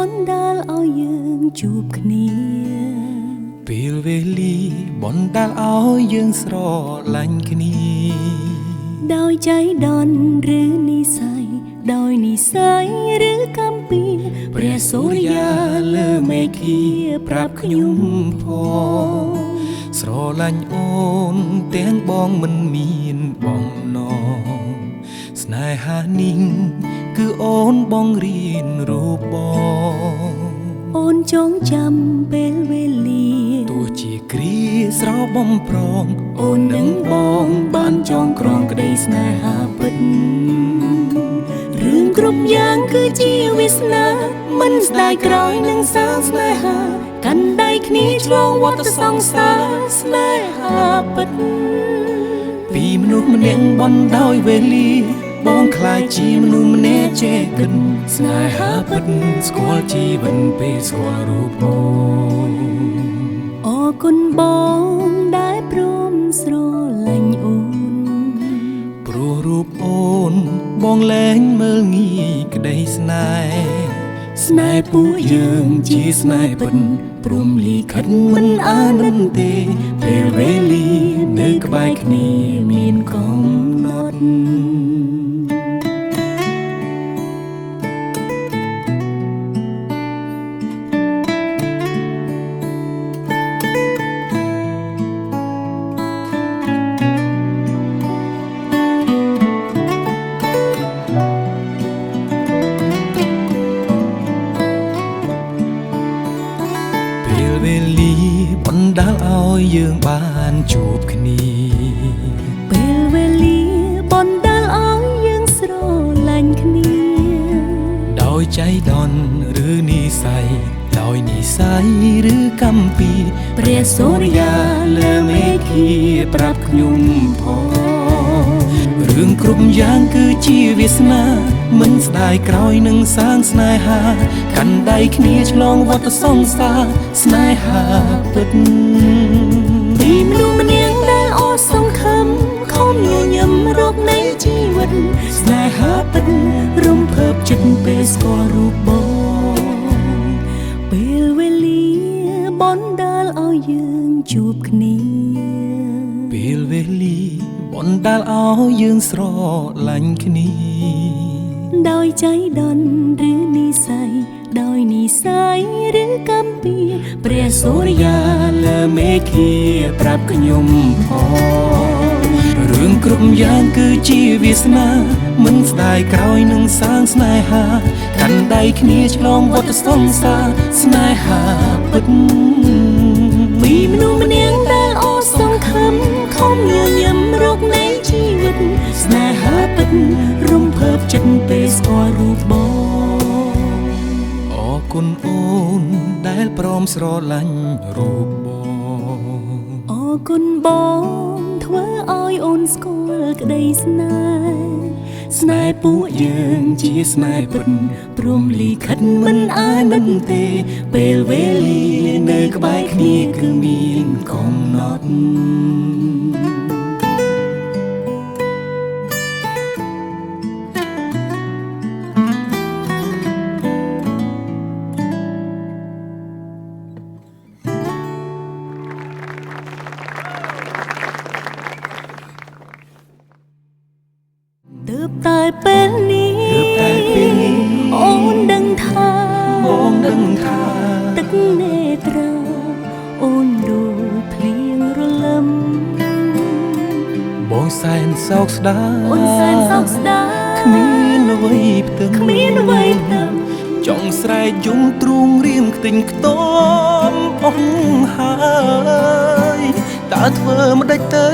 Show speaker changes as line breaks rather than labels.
នដាល់ឲ្យយើងជួបគ្នា
ពេលវេលាបនដាល់ឲ្យយើងស្រឡាញ់គ្នា
ដោយใจដន់ឬនិស័យដោយនិស័យឬកម្ពីព្រះសូរិយាលើមេឃាប្រាប់ខ្ញុំផង
ស្រឡាញ់អូនទាំងបងមិនមានបងណងស្នេហានេះគឺអូនបងរៀនរូបបង
អូនចងចាំពេលវេលា
ទោះជាគ្រាស្របំប្រង
អូននឹងបងបានចងក្រងក្តីស្នេហាពិតរឿងគ្រប់យ៉ាងគឺជាវាសនាមិនស្ដាយក្រោយនឹងសាងស្នេហាកាន់ដៃគ្នាឆ្លងវដ្តសង្សារស្នេហាពិត
ពីមនុស្សម្នាក់បន់ដោយវេលាបងខ្លាចជាមនុស្សម្នាក់ចេះគិតស្នេហាពិតស្គាល់ជីវិតពេលស្គាល់រូបអូន
អរគុណបងដែលព្រមស្រឡាញ់អូន
ព្រោះរូបអូនបងលែងមើលងាយក្តីស្នេហ៍
ស្នេហ៍ពួកយើងជាស្នេហ៍ពិតព្រមលិខិតមិនអាណិតទេពេលវេលានៅក្បែរគ្នាមានកំណត់
វេលាបណ្ដាលឲ្យយើងបានជួបគ្នា
ពេលវេលាបណ្ដាលឲ្យយើងស្រឡាញ់គ្នា
ដោយใจដន់ឬនិស័យដោយនិស័យឬកម្ពី
ព្រះសូរិយាលើមេឃាប្រាប់ខ្ញុំផង
រឿងគ្រប់យ៉ាងគឺជាវាសនាមិនស្ដាយក្រោយនឹងសាងស្នេហាកាន់ដៃគ្នាឆ្លងវដ្តសង្សារស្នេហាពិត
ពីមនុស្សម្នាក់ដែលអស់សង្ឃឹមខំញញឹមរកនៃជីវិតស្នេហាពិតរំភើបចិត្តពេលស្គាល់រូបបងពេលវេលាបណ្ដាលឲ្យយើងជួបគ្នា
ពេលវេលាបណ្ដាលឲ្យយើងស្រឡាញ់គ្នា
ដោយใจដន់ឬនិស័យដោយនិស័យឬកម្ពីព្រះសូរិយាលើមេឃាប្រាប់ខ្ញុំផង
រឿងគ្រប់យ៉ាងគឺជាវាសនាមិនស្ដាយក្រោយនឹងសាងស្នេហាកាន់ដៃគ្នាឆ្លងវដ្តសង្សារស្នេហាពិត
ពីមនុស្សម្នាក់ដែលអស់សង្ឃឹមខំញញឹមរកនៃជីវិតស្នេហាពិតរំភើបចិត្តពេលស្គាល់រូបបង
អរគុណអូនដែលព្រមស្រឡាញ់រូបបង
អរគុណបងធ្វើឲ្យអូនស្គាល់ក្តីស្នេហ៍ស្នេហ៍ពួកយើងជាស្នេហ៍ពិតព្រមលិខិតមិនអាណិតទេពេលវេលានៅក្បែរគ្នាគឺមានកំណត់ទើបតែពេលនេះអូនដឹងថាទឹកនេត្រាអូនដូចភ្លៀងរលឹម
បងសែនសោកស្ដាយគ្មានអ្វីផ្ទឹមចង់ស្រែកយំទ្រូងរៀងខ្ទេញខ្ទមអស់ហើយតើធ្វើម្ដេចទៅ